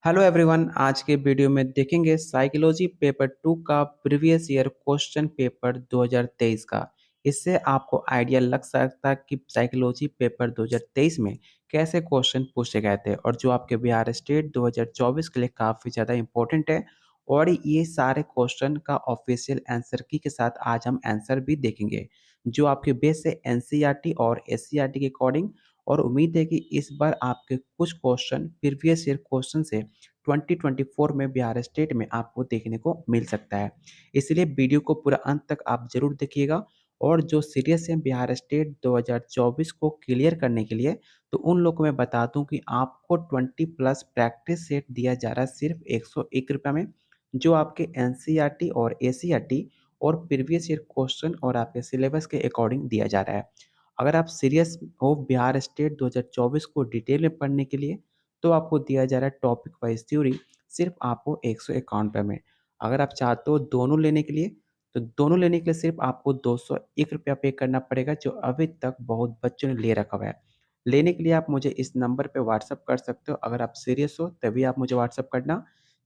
Hello everyone, आज के video में देखेंगे साइकोलॉजी पेपर 2 का प्रीवियस ईयर क्वेश्चन पेपर 2023 का। इससे आपको आइडिया लग सकता है कि साइकोलॉजी पेपर 2023 में कैसे क्वेश्चन पूछे गए थे और जो आपके बिहार स्टेट 2024 के लिए काफ़ी ज़्यादा इम्पोर्टेंट है। और ये सारे क्वेश्चन का ऑफिशियल आंसर की के साथ आज हम आंसर भी देखेंगे जो आपके बेस से एनसीईआरटी और एससीईआरटी के अकॉर्डिंग। और उम्मीद है कि इस बार आपके कुछ क्वेश्चन प्रीवियस ईयर क्वेश्चन से 2024 में बिहार स्टेट में आपको देखने को मिल सकता है। इसलिए वीडियो को पूरा अंत तक आप जरूर देखिएगा। और जो सीरियस है बिहार स्टेट 2024 को क्लियर करने के लिए, तो उन लोगों को मैं बता दूं कि आपको 20 प्लस प्रैक्टिस सेट दिया जा रहा है सिर्फ 101 रुपये में, जो आपके एनसीईआरटी और एसीईआरटी और प्रीवियस ईयर क्वेश्चन और आपके सिलेबस के अकॉर्डिंग दिया जा रहा है। अगर आप सीरियस हो बिहार स्टेट 2024 को डिटेल में पढ़ने के लिए, तो आपको दिया जा रहा है टॉपिक वाइज थ्योरी सिर्फ आपको 151 रुपये में। अगर आप चाहते हो दोनों लेने के लिए, तो दोनों लेने के लिए सिर्फ आपको 201 रुपया पे करना पड़ेगा, जो अभी तक बहुत बच्चों ने ले रखा हुआ है। लेने के लिए आप मुझे इस नंबर पे व्हाट्सअप कर सकते हो। अगर आप सीरियस हो तभी आप मुझे व्हाट्सअप करना।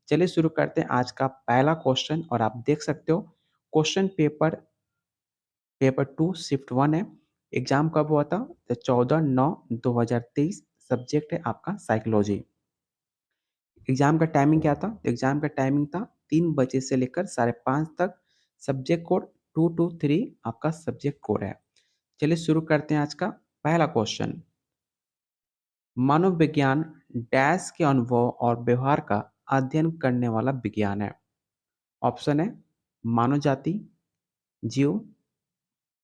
चलिए शुरू करते हैं आज का पहला क्वेश्चन। और आप देख सकते हो क्वेश्चन पेपर पेपर 2 शिफ्ट 1 है। एग्जाम कब हुआ था? तो 14/9/2023। सब्जेक्ट है आपका साइकोलॉजी। एग्जाम का टाइमिंग क्या था? एग्जाम का टाइमिंग था 3 बजे से लेकर 5:30 तक। सब्जेक्ट कोड 223 आपका सब्जेक्ट कोड है। चलिए शुरू करते हैं आज का पहला क्वेश्चन। मानव विज्ञान डैश के अनुभव और व्यवहार का अध्ययन करने वाला विज्ञान है। ऑप्शन है मानव जाति, जीव,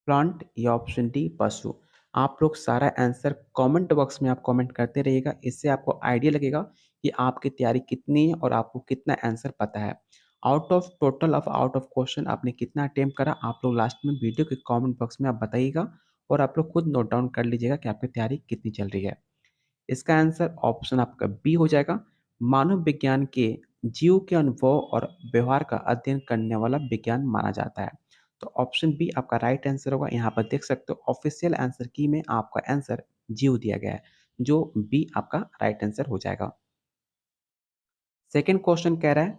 प्लांट या ऑप्शन डी पशु। आप लोग सारा आंसर कमेंट बॉक्स में आप कमेंट करते रहिएगा। इससे आपको आइडिया लगेगा कि आपकी तैयारी कितनी है और आपको कितना आंसर पता है। आउट ऑफ क्वेश्चन आपने कितना अटेम्प्ट करा, आप लोग लास्ट में वीडियो के कमेंट बॉक्स में आप बताइएगा। और आप लोग खुद नोट डाउन कर लीजिएगा कि आपकी तैयारी कितनी चल रही है। इसका आंसर ऑप्शन आपका बी हो जाएगा। मानव विज्ञान के जीव के अनुभव और व्यवहार का अध्ययन करने वाला विज्ञान माना जाता है। तो ऑप्शन बी आपका राइट आंसर होगा। यहाँ पर देख सकते हो ऑफिशियल आंसर की में आपका आंसर जीव दिया गया है, जो बी आपका राइट आंसर हो जाएगा। सेकेंड क्वेश्चन कह रहा है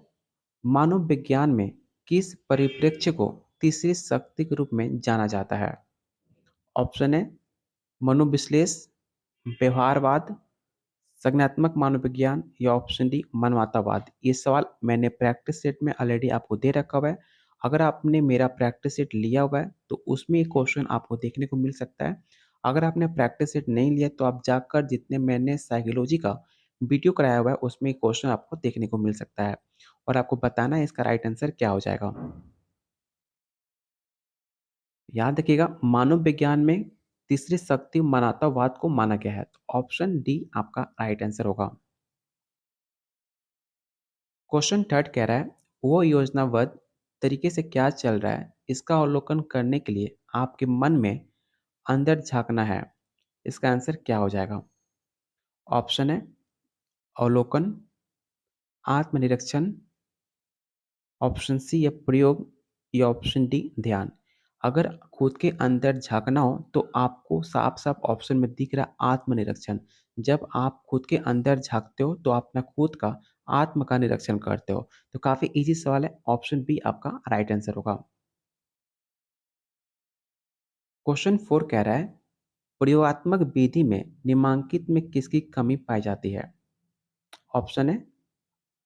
मानव विज्ञान में किस परिप्रेक्ष्य को तीसरी शक्ति के रूप में जाना जाता है? ऑप्शन है मनोविश्लेष, व्यवहारवाद, संज्ञानात्मक मनोविज्ञान या ऑप्शन डी मानवतावाद। ये सवाल मैंने प्रैक्टिस सेट में ऑलरेडी आपको दे रखा हुआ है। अगर आपने मेरा प्रैक्टिस सेट लिया हुआ है तो उसमें ये क्वेश्चन आपको देखने को मिल सकता है। अगर आपने प्रैक्टिस सेट नहीं लिया तो आप जाकर जितने मैंने साइकोलॉजी का वीडियो कराया हुआ है उसमें क्वेश्चन आपको देखने को मिल सकता है। और आपको बताना है इसका राइट आंसर क्या हो जाएगा। याद रखिएगा मानव विज्ञान में तीसरी शक्ति मानवतावाद को माना गया है। तो ऑप्शन डी आपका राइट आंसर होगा। क्वेश्चन थर्ड कह रहा है वो योजनाबद्ध तरीके से क्या चल रहा है इसका अवलोकन करने के लिए आपके मन में अंदर झांकना है। इसका आंसर क्या हो जाएगा? ऑप्शन है अवलोकन, आत्मनिरीक्षण, ऑप्शन सी है प्रयोग या ऑप्शन डी ध्यान। अगर खुद के अंदर झांकना हो तो आपको साफ साफ ऑप्शन में दिख रहा है आत्मनिरीक्षण। जब आप खुद के अंदर झांकते हो तो अपना खुद का आत्म का निरीक्षण करते हो। तो काफी इजी सवाल है, ऑप्शन बी आपका राइट आंसर होगा। क्वेश्चन फोर कह रहा है प्रयोगात्मक विधि में निम्नलिखित में किसकी कमी पाई जाती है? ऑप्शन है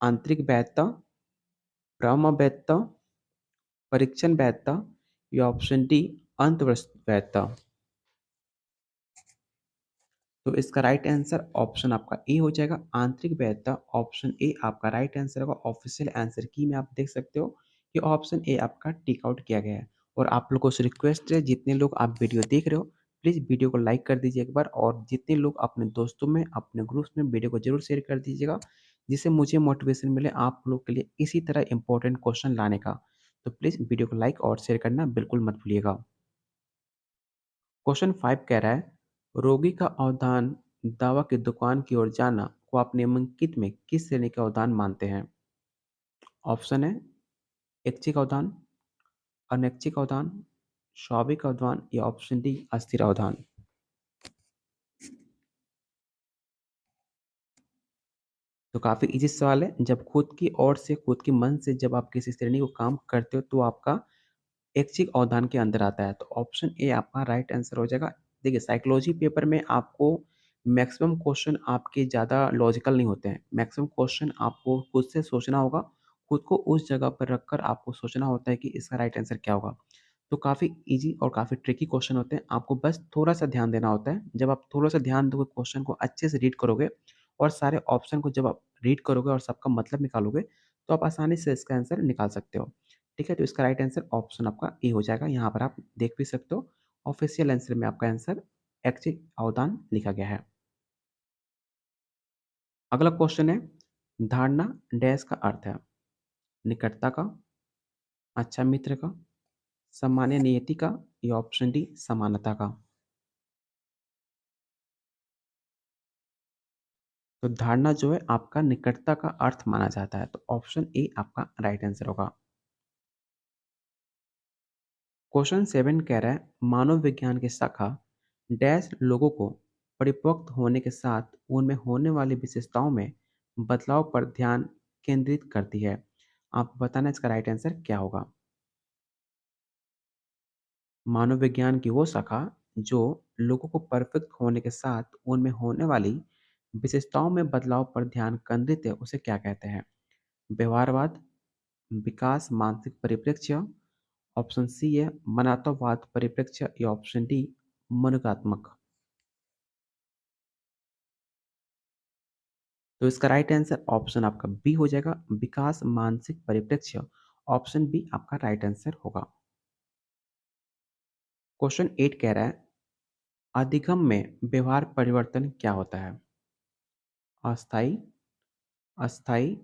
आंतरिक वैधता, भ्रम वैधता, परीक्षण वैधता या ऑप्शन डी अंतर्वस्त वैधता। तो इसका राइट आंसर ऑप्शन आपका ए हो जाएगा, आंतरिक वैधता। ऑप्शन ए आपका राइट आंसर होगा। ऑफिशियल आंसर की में आप देख सकते हो कि ऑप्शन ए आपका टिक आउट किया गया है। और आप लोगों से रिक्वेस्ट है जितने लोग आप वीडियो देख रहे हो प्लीज़ वीडियो को लाइक कर दीजिए एक बार। और जितने लोग अपने दोस्तों में अपने ग्रुप्स में वीडियो को जरूर शेयर कर दीजिएगा, जिससे मुझे मोटिवेशन मिले आप लोग के लिए इसी तरह इंपॉर्टेंट क्वेश्चन लाने का। तो प्लीज़ वीडियो को लाइक और शेयर करना बिल्कुल मत भूलिएगा। क्वेश्चन 5 कह रहा है रोगी का अवधान दवा की दुकान की ओर जाना को आप निम्नलिखित में किस श्रेणी का अवधान मानते हैं? ऑप्शन है ऐच्छिक अवधान, अनैच्छिक अवधान, स्वाभाविक अवधान या ऑप्शन डी अस्थिर अवधान। तो काफ़ी ईज़ी सवाल है। जब खुद की ओर से, खुद की मन से जब आप किसी श्रेणी को काम करते हो, तो आपका ऐच्छिक अवधान के अंदर आता है। तो ऑप्शन ए आपका राइट आंसर हो जाएगा। देखिए, साइकोलॉजी पेपर में आपको मैक्सिमम क्वेश्चन आपके ज़्यादा लॉजिकल नहीं होते हैं। मैक्सिमम क्वेश्चन आपको खुद से सोचना होगा, खुद को उस जगह पर रखकर आपको सोचना होता है कि इसका राइट आंसर क्या होगा। तो काफ़ी ईज़ी और काफ़ी ट्रिकी क्वेश्चन होते हैं। आपको बस थोड़ा-सा ध्यान देना होता है। जब आप थोड़ा-सा ध्यान दोगे, क्वेश्चन को अच्छे से रीड करोगे और सारे ऑप्शन को जब आप रीड करोगे और सबका मतलब निकालोगे, तो आप आसानी से इसका आंसर निकाल सकते हो। ठीक है? तो इसका राइट आंसर ऑप्शन आपका ए हो जाएगा। यहाँ पर आप देख भी सकते हो, ऑफ़िशियल आंसर में आपका आंसर ऐच्छिक अवदान लिखा गया है। अगला क्वेश्चन है, धारणा डैश का अर्थ है? निकटता का, अच्छा मित्र का, सामान्य नियति का या ऑप्शन डी समानता का? तो धारणा जो है आपका निकटता का अर्थ माना जाता है। तो ऑप्शन ए आपका राइट आंसर होगा। क्वेश्चन 7 कह रहा है, मानव विज्ञान की शाखा डैश लोगों को परिपक्व होने के साथ उनमें होने वाली विशेषताओं में बदलाव पर ध्यान केंद्रित करती है। आप बताना इसका राइट आंसर क्या होगा। मानव विज्ञान की वो शाखा जो लोगों को परफेक्ट होने के साथ उनमें होने वाली विशेषताओं में बदलाव पर ध्यान केंद्रित है, उसे क्या कहते हैं? व्यवहारवाद, विकास मानसिक परिप्रेक्ष्य, ऑप्शन सी है मनातावाद परिप्रेक्ष्य या ऑप्शन डी मनोगात्मक। तो इसका राइट आंसर ऑप्शन आपका बी हो जाएगा, विकास मानसिक परिप्रेक्ष्य। ऑप्शन बी आपका राइट आंसर होगा। क्वेश्चन 8 कह रहा है, अधिगम में व्यवहार परिवर्तन क्या होता है? अस्थाई, अस्थाई,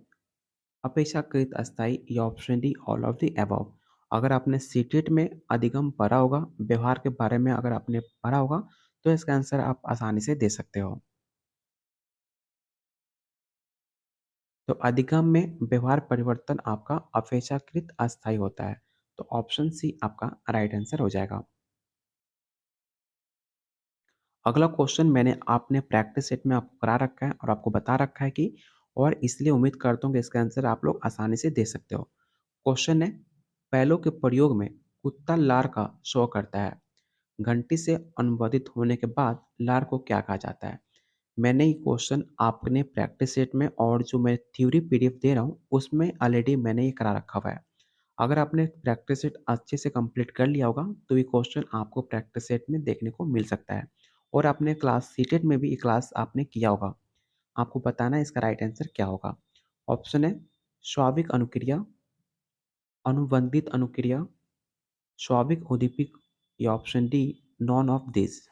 अपेक्षाकृत अस्थाई या option D all of the above. अगर आपने सीटेट में अधिगम पढ़ा होगा, व्यवहार के बारे में अगर आपने पढ़ा होगा, तो इसका आंसर आप आसानी से दे सकते हो। तो अधिगम में व्यवहार परिवर्तन आपका अपेक्षाकृत अस्थाई होता है। तो ऑप्शन सी आपका राइट आंसर हो जाएगा। अगला क्वेश्चन मैंने आपने प्रैक्टिस सेट में आपको करा रखा है और आपको बता रखा है कि, और इसलिए उम्मीद करता हूँ कि इसका आंसर आप लोग आसानी से दे सकते हो। क्वेश्चन है, पहलों के प्रयोग में कुत्ता लार का शो करता है। घंटी से अनुवादित होने के बाद लार को क्या कहा जाता है? मैंने ये क्वेश्चन आपने प्रैक्टिस सेट में और जो मैं थ्योरी पीडीएफ दे रहा हूँ उसमें ऑलरेडी मैंने ये करा रखा हुआ है। अगर आपने प्रैक्टिस सेट अच्छे से कंप्लीट कर लिया होगा, तो ये क्वेश्चन आपको प्रैक्टिस सेट में देखने को मिल सकता है और आपने क्लास सीटेट में भी ये क्लास आपने किया होगा। आपको बताना है इसका राइट आंसर क्या होगा। ऑप्शन है स्वाभाविक अनुक्रिया, अनुबंधित अनुक्रिया, स्वाभाविक उद्दीपक या option D none of this.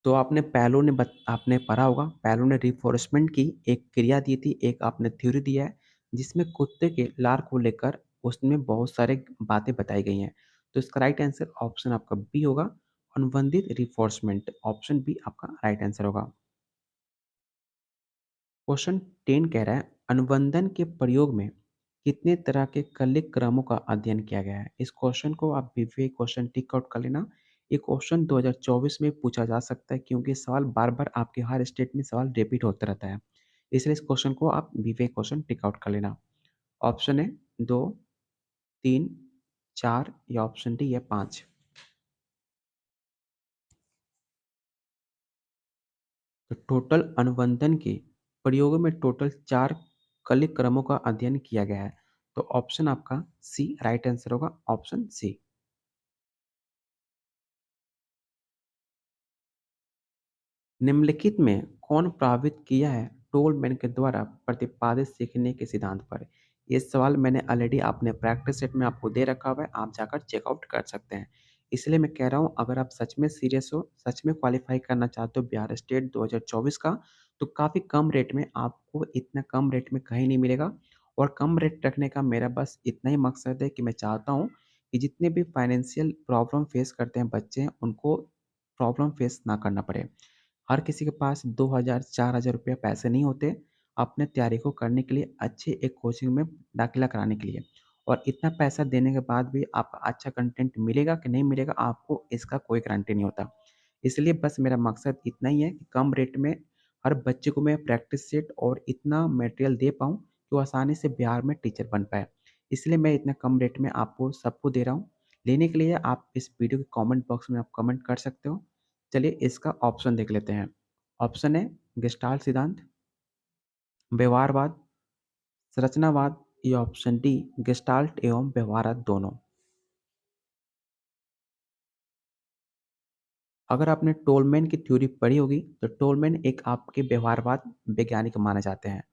तो आपने पहलू ने आपने पढ़ा होगा, पहलू ने रिफोर्समेंट की एक क्रिया दी थी, एक आपने थ्योरी दिया है, जिसमें कुत्ते के लार को लेकर उसमें बहुत सारे बातें बताई गई हैं। तो इसका राइट आंसर ऑप्शन आपका बी होगा, अनुबंधित रिफोर्समेंट। ऑप्शन बी आपका राइट आंसर होगा। क्वेश्चन 10 कह रहा है, अनुबंधन के प्रयोग में कितने तरह के कलिक क्रमों का अध्ययन किया गया है? इस क्वेश्चन को आप बीवीए क्वेश्चन टिक आउट कर लेना। ये क्वेश्चन 2024 में पूछा जा सकता है क्योंकि सवाल बार-बार आपके हर स्टेट में सवाल रिपीट होता रहता है। इसलिए इस क्वेश्चन को आप बीवीए क्वेश्चन टिक आउट कर लेना। ऑप्शन है 2, 3, 4 या ऑप्शन डी है 5। तो टोटल अनुबंधन के प्रयोगों में टोटल 4 कलिक क्रमों का अध्ययन किया गया है। तो ऑप्शन आपका सी राइट आंसर होगा, ऑप्शन सी। निम्नलिखित में कौन प्रभावित किया है टोलमैन के द्वारा प्रतिपादित सीखने के सिद्धांत पर? ये सवाल मैंने ऑलरेडी अपने प्रैक्टिस सेट में आपको दे रखा हुआ है, आप जाकर चेकआउट कर सकते हैं। इसलिए मैं कह रहा हूँ, अगर आप सच में सीरियस हो, सच में क्वालिफाई करना चाहते हो बिहार स्टेट 2024 का, तो काफ़ी कम रेट में आपको, इतना कम रेट में कहीं नहीं मिलेगा। और कम रेट रखने का मेरा बस इतना ही मकसद है कि मैं चाहता हूँ कि जितने भी फाइनेंशियल प्रॉब्लम फेस करते हैं बच्चे हैं, उनको प्रॉब्लम फेस ना करना पड़े। हर किसी के पास 2000 4000 रुपये पैसे नहीं होते अपने तैयारी को करने के लिए, अच्छे एक कोचिंग में दाखिला कराने के लिए। और इतना पैसा देने के बाद भी आपका अच्छा कंटेंट मिलेगा कि नहीं मिलेगा, आपको इसका कोई गारंटी नहीं होता। इसलिए बस मेरा मकसद इतना ही है कि कम रेट में हर बच्चे को मैं प्रैक्टिस सेट और इतना मटेरियल दे पाऊँ कि वो आसानी से बिहार में टीचर बन पाए। इसलिए मैं इतना कम रेट में आपको सबको दे रहा हूँ। लेने के लिए आप इस वीडियो के कमेंट बॉक्स में आप कमेंट कर सकते हो। चलिए इसका ऑप्शन देख लेते हैं। ऑप्शन है गेस्टाल्ट सिद्धांत, व्यवहारवाद, संरचनावाद या ऑप्शन डी गेस्टाल्ट एवं व्यवहारवाद दोनों। अगर आपने टोलमैन की थ्योरी पढ़ी होगी तो टोलमैन एक आपके व्यवहारवाद वैज्ञानिक माने जाते हैं।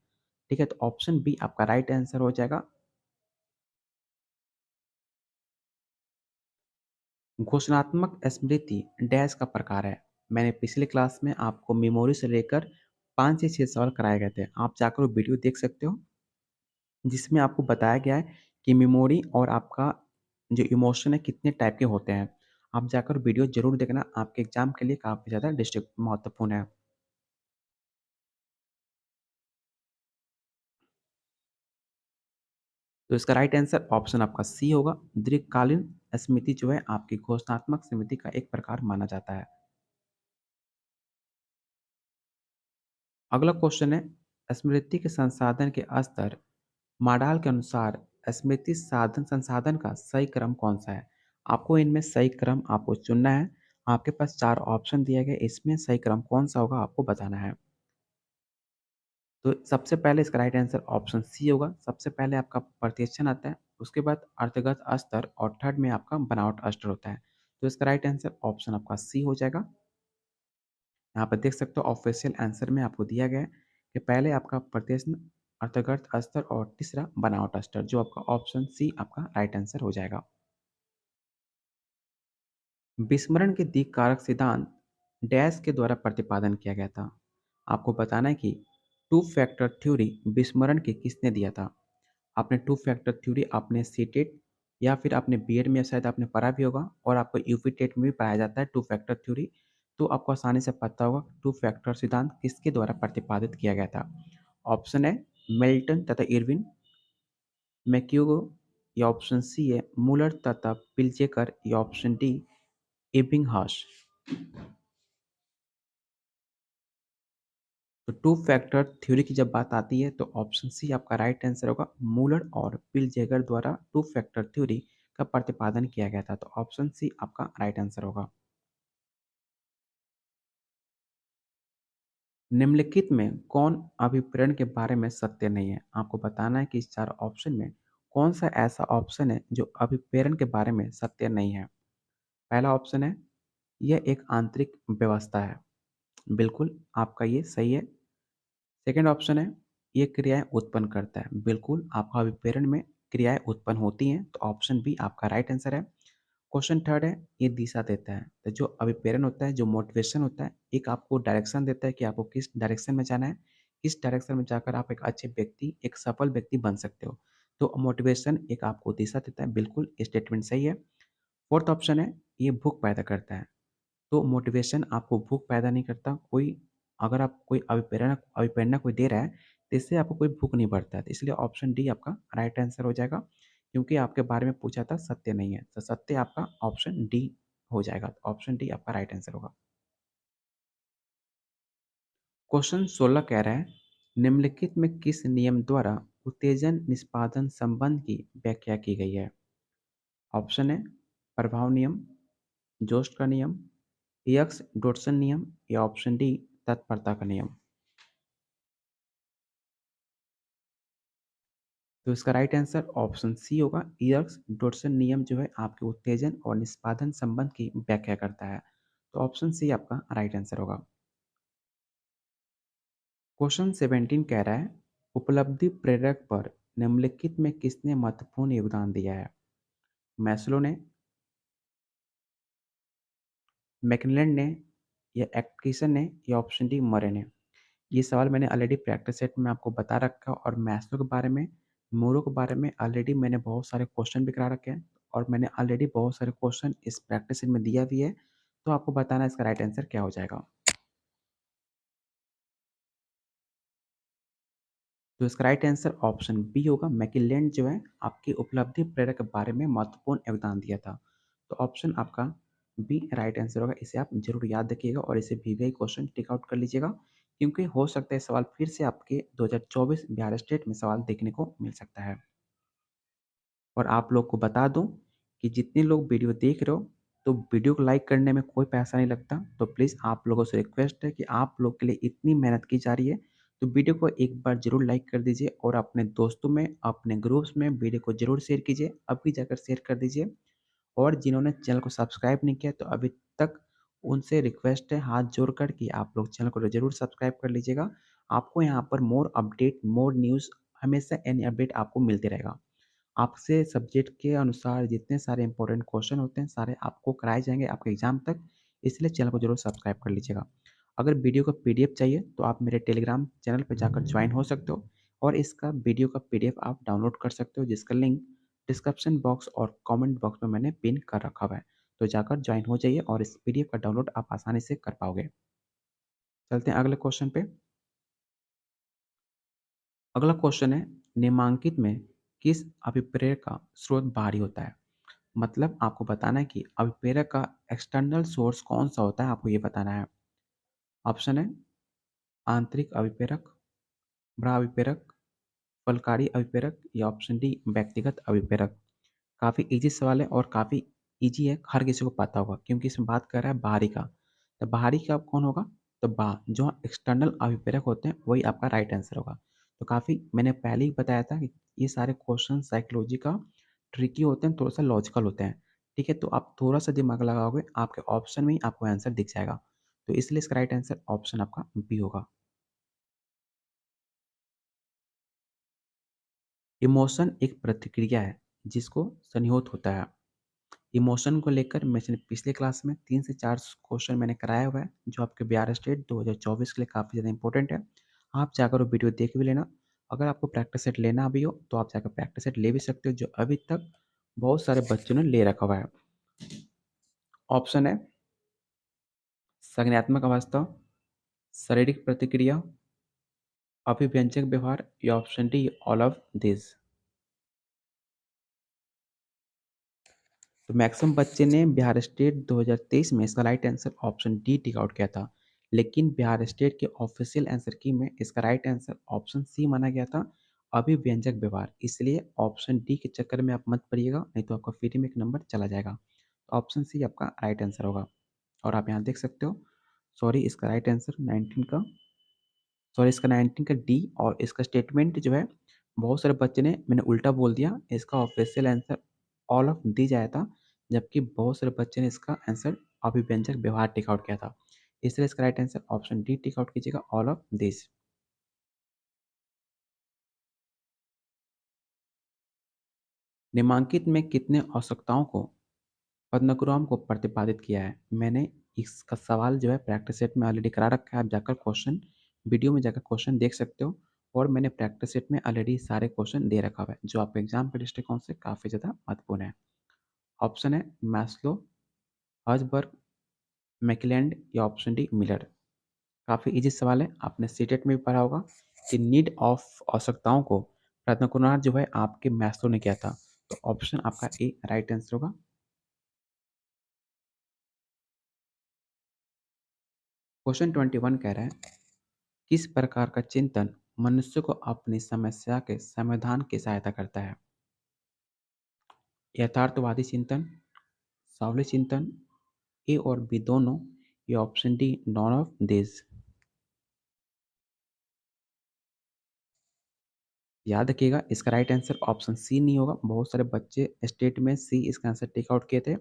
ठीक है, तो ऑप्शन बी आपका राइट आंसर हो जाएगा। घोषणात्मक स्मृति डैश का प्रकार है। मैंने पिछले क्लास में आपको मेमोरी से लेकर 5 से 6 सवाल कराए गए थे। आप जाकर वो वीडियो देख सकते हो, जिसमें आपको बताया गया है कि मेमोरी और आपका जो इमोशन है कितने टाइप के होते हैं। आप जाकर वीडियो ज़रूर देखना, आपके एग्ज़ाम के लिए काफ़ी ज़्यादा डिस्ट्रिक्ट महत्वपूर्ण है। तो इसका राइट आंसर ऑप्शन आपका सी होगा। दीर्घकालीन स्मृति जो है आपकी घोषणात्मक स्मृति का एक प्रकार माना जाता है। अगला क्वेश्चन है स्मृति के संसाधन के स्तर माडाल के अनुसार स्मृति साधन संसाधन का सही क्रम कौन सा है? आपको इनमें सही क्रम आपको चुनना है। आपके पास 4 ऑप्शन दिए गए, इसमें सही क्रम कौन सा होगा आपको बताना है। तो सबसे पहले इसका राइट आंसर ऑप्शन सी होगा। सबसे पहले आपका प्रत्युत्थान आता है, उसके बाद अर्थगत स्तर और थर्ड में आपका बनावट स्तर होता है। तो इसका राइट आंसर ऑप्शन आपका सी हो जाएगा। यहाँ पर देख सकते हो ऑफिशियल आंसर में आपको दिया गया है कि पहले आपका प्रत्युत्थान, अर्थगत स्तर और तीसरा बनावट स्तर, जो आपका ऑप्शन सी आपका राइट आंसर हो जाएगा। विस्मरण के दिक् कारक सिद्धांत डैश के द्वारा प्रतिपादन किया गया था। आपको बताना है कि टू फैक्टर थ्योरी विस्मरण की किसने दिया था। आपने टू फैक्टर थ्योरी आपने सीटेट या फिर आपने बीएड में शायद आपने पढ़ा भी होगा, और आपको यूपी टेट में भी पढ़ाया जाता है टू फैक्टर थ्योरी। तो आपको आसानी से पता होगा टू फैक्टर सिद्धांत किसके द्वारा प्रतिपादित किया गया था। ऑप्शन है मिल्टन तथा इरविन, मैक्यूगो, या ऑप्शन सी है मूलर तथा पिल्जेकर, या ऑप्शन डी एबिंगहॉस। तो टू फैक्टर थ्योरी की जब बात आती है तो ऑप्शन सी आपका राइट आंसर होगा। मूलर और पिलजेगर द्वारा टू फैक्टर थ्योरी का प्रतिपादन किया गया था, तो ऑप्शन सी आपका राइट आंसर होगा। निम्नलिखित में कौन अभिप्रेरण के बारे में सत्य नहीं है? आपको बताना है कि इस 4 ऑप्शन में कौन सा ऐसा ऑप्शन है जो अभिप्रेरण के बारे में सत्य नहीं है। पहला ऑप्शन है यह एक आंतरिक व्यवस्था है। बिल्कुल आपका ये सही है। सेकंड ऑप्शन है ये क्रियाएं उत्पन्न करता है। बिल्कुल आपका अभिप्रेरण में क्रियाएं उत्पन्न होती हैं, तो ऑप्शन बी आपका राइट आंसर है। क्वेश्चन थर्ड है ये दिशा देता है। तो जो अभिप्रेरण होता है, जो मोटिवेशन होता है, एक आपको डायरेक्शन देता है कि आपको किस डायरेक्शन में जाना है, किस डायरेक्शन में जाकर आप एक अच्छे व्यक्ति, एक सफल व्यक्ति बन सकते हो। तो मोटिवेशन एक आपको दिशा देता है। बिल्कुल स्टेटमेंट सही है। फोर्थ ऑप्शन है ये भूख पैदा करता है। तो मोटिवेशन आपको भूख पैदा नहीं करता। कोई अगर आप कोई अभिप्रेरणा कोई दे रहा है, तो इससे आपको कोई भूख नहीं बढ़ता है। तो इसलिए ऑप्शन डी आपका राइट आंसर हो जाएगा, क्योंकि आपके बारे में पूछा था सत्य नहीं है। तो सत्य आपका ऑप्शन डी हो जाएगा। तो ऑप्शन डी आपका राइट आंसर होगा। क्वेश्चन 16 कह रहा है निम्नलिखित में किस नियम द्वारा उत्तेजन निष्पादन संबंध की व्याख्या की गई है। ऑप्शन है प्रभाव नियम, जोस्ट का नियम, यक्स डोटसन नियम, या ऑप्शन डी तत्परता का नियम। तो इसका राइट आंसर ऑप्शन सी होगा। यर्क्स डोटसन नियम जो है आपके उत्तेजन और निष्पादन संबंध की व्याख्या करता है। तो ऑप्शन सी आपका राइट आंसर होगा। क्वेश्चन 17 कह रहा है उपलब्धि प्रेरक पर निम्नलिखित में किसने महत्वपूर्ण योगदान दिया है। मैस्लो ने, मैकमिलन ने, या एटकिंसन ने, या ऑप्शन डी मरे ने। ये सवाल मैंने ऑलरेडी प्रैक्टिस सेट में आपको बता रखा है, और मैस्लो के बारे में, मूरो के बारे में ऑलरेडी मैंने बहुत सारे क्वेश्चन भी करा रखे हैं, और मैंने ऑलरेडी बहुत सारे क्वेश्चन इस प्रैक्टिस सेट में दिया भी है। तो आपको बताना है इसका राइट आंसर क्या हो जाएगा। तो इसका राइट आंसर ऑप्शन बी होगा। मैकिलैंड जो है आपकी उपलब्धि प्रेरक के बारे में महत्वपूर्ण योगदान दिया था। तो ऑप्शन आपका बी राइट आंसर होगा। इसे आप जरूर याद रखिएगा और इसे वीवीआई क्वेश्चन टिक आउट कर लीजिएगा, क्योंकि हो सकता है सवाल फिर से आपके 2024 बिहार स्टेट में सवाल देखने को मिल सकता है। और आप लोग को बता दूं कि जितने लोग वीडियो देख रहे हो, तो वीडियो को लाइक करने में कोई पैसा नहीं लगता। तो प्लीज़ आप लोगों से रिक्वेस्ट है कि आप लोग के लिए इतनी मेहनत की जा रही है, तो वीडियो को एक बार ज़रूर लाइक कर दीजिए और अपने दोस्तों में, अपने ग्रुप्स में वीडियो को ज़रूर शेयर कीजिए। अभी जाकर शेयर कर दीजिए। और जिन्होंने चैनल को सब्सक्राइब नहीं किया, तो अभी तक उनसे रिक्वेस्ट है हाथ जोड़कर कि आप लोग चैनल को ज़रूर सब्सक्राइब कर लीजिएगा। आपको यहाँ पर मोर अपडेट, मोर न्यूज़, हमेशा एनी अपडेट आपको मिलते रहेगा। आपसे सब्जेक्ट के अनुसार जितने सारे इंपॉर्टेंट क्वेश्चन होते हैं, सारे आपको कराए जाएंगे आपके एग्जाम तक। इसलिए चैनल को जरूर सब्सक्राइब कर लीजिएगा। अगर वीडियो का पीडीएफ चाहिए तो आप मेरे टेलीग्राम चैनल पर जाकर ज्वाइन हो सकते हो और इसका वीडियो का पीडीएफ आप डाउनलोड कर सकते हो, जिसका लिंक डिस्क्रिप्शन बॉक्स और कमेंट बॉक्स में मैंने पिन कर रखा हुआ है। तो जाकर ज्वाइन हो जाइए और इस पीडीएफ का डाउनलोड आप आसानी से कर पाओगे। चलते हैं अगले क्वेश्चन पे। अगला क्वेश्चन है, निम्नांकित में किस अभिप्रेरक का स्रोत बाहरी होता है? मतलब आपको बताना है कि अभिप्रेरक का एक्सटर्नल सोर्स कौन सा होता है, आपको ये बताना है। ऑप्शन है आंतरिक अभिप्रेरक, बड़ा अभिप्रेरक, फलकारी अभिप्रेरक या ऑप्शन डी व्यक्तिगत अभिप्रेरक। काफ़ी इजी सवाल है और काफ़ी इजी है, हर किसी को पता होगा क्योंकि इसमें बात कर रहा है बाहरी का। तो बाहरी का कौन होगा? तो जो एक्सटर्नल अभिप्रेरक होते हैं वही आपका राइट आंसर होगा। तो काफ़ी मैंने पहले ही बताया था कि ये सारे क्वेश्चन साइकोलॉजी का ट्रिकी होते हैं, थोड़ा सा लॉजिकल होते हैं। ठीक है, तो आप थोड़ा सा दिमाग लगाओगे, आपके ऑप्शन में ही आपको आंसर दिख जाएगा। तो इसलिए इसका राइट आंसर ऑप्शन आपका बी होगा। इमोशन एक प्रतिक्रिया है जिसको संयोग होता है। इमोशन को लेकर मैंने पिछले क्लास में 3 से 4 क्वेश्चन मैंने कराया हुआ है, जो आपके बिहार स्टेट 2024 के लिए काफ़ी ज़्यादा इंपॉर्टेंट है। आप जाकर वो वीडियो देख भी लेना। अगर आपको प्रैक्टिस सेट लेना भी हो, तो आप जाकर प्रैक्टिस सेट ले भी सकते हो, जो अभी तक बहुत सारे बच्चों ने ले रखा हुआ है। ऑप्शन है संज्ञानात्मक अवस्था, शारीरिक प्रतिक्रिया, अभिव्यंजक व्यवहार या option D all of this. तो मैक्सिमम बच्चे ने बिहार स्टेट 2023 में इसका right answer option D tick out किया था, लेकिन बिहार स्टेट के ऑफिशियल आंसर की में इसका राइट आंसर ऑप्शन सी माना गया था, अभिव्यंजक व्यवहार। इसलिए ऑप्शन डी के चक्कर में आप मत पड़िएगा, नहीं तो आपका फ्री में एक नंबर चला जाएगा। तो ऑप्शन सी आपका राइट आंसर होगा। और आप यहाँ देख सकते हो, सॉरी इसका राइट आंसर 19 का, सॉरी इसका 19 का डी। और इसका स्टेटमेंट जो है, बहुत सारे बच्चे ने मैंने उल्टा बोल दिया, इसका official answer all of the जाया था, जबकि बहुत सारे बच्चे ने इसका आंसर अभिव्यंजक व्यवहार टिक आउट किया था। इसलिए इसका right answer option D tick out कीजिएगा, ऑल ऑफ दिस। निम्नांकित में कितने आवश्यकताओं को पद्मनाभपुरम को प्रतिपादित किया है? मैंने इसका सवाल जो है प्रैक्टिस सेट में ऑलरेडी करा रखा है, आप जाकर क्वेश्चन वीडियो में जाकर क्वेश्चन देख सकते हो। और मैंने प्रैक्टिस सेट में ऑलरेडी सारे क्वेश्चन दे रखा हुआ है, जो आपके एग्जाम के दृष्टिकोण से काफ़ी ज़्यादा महत्वपूर्ण है। ऑप्शन है मैस्लो, हर्ट्ज़बर्ग, मैकलैंड या ऑप्शन डी मिलर। काफ़ी इजी सवाल है, आपने सीटेट में भी पढ़ा होगा कि नीड ऑफ आवश्यकताओं को रत्नकुमार जो है आपके मैस्लो ने किया था। तो ऑप्शन आपका ए राइट आंसर होगा। क्वेश्चन 21 कह रहा है, किस प्रकार का चिंतन मनुष्य को अपनी समस्या के समाधान की सहायता करता है? यथार्थवादी चिंतन, सावली चिंतन, ए और बी दोनों, या option D none of this. याद रखिएगा, इसका राइट आंसर ऑप्शन सी नहीं होगा। बहुत सारे बच्चे स्टेट में सी इसका आंसर टेक आउट किए थे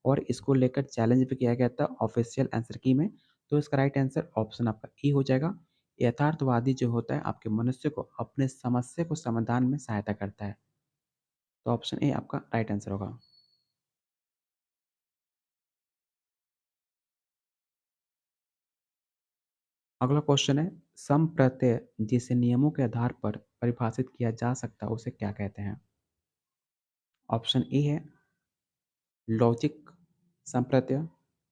और इसको लेकर चैलेंज भी किया गया था ऑफिशियल आंसर की में। तो इसका राइट आंसर ऑप्शन आपका ई हो जाएगा। यथार्थवादी जो होता है आपके मनुष्य को अपने समस्या को समाधान में सहायता करता है। तो ऑप्शन ए आपका राइट आंसर होगा। अगला क्वेश्चन है, सम प्रत्यय जिसे नियमों के आधार पर परिभाषित किया जा सकता है उसे क्या कहते हैं? ऑप्शन ए है लॉजिक संप्रत्यय,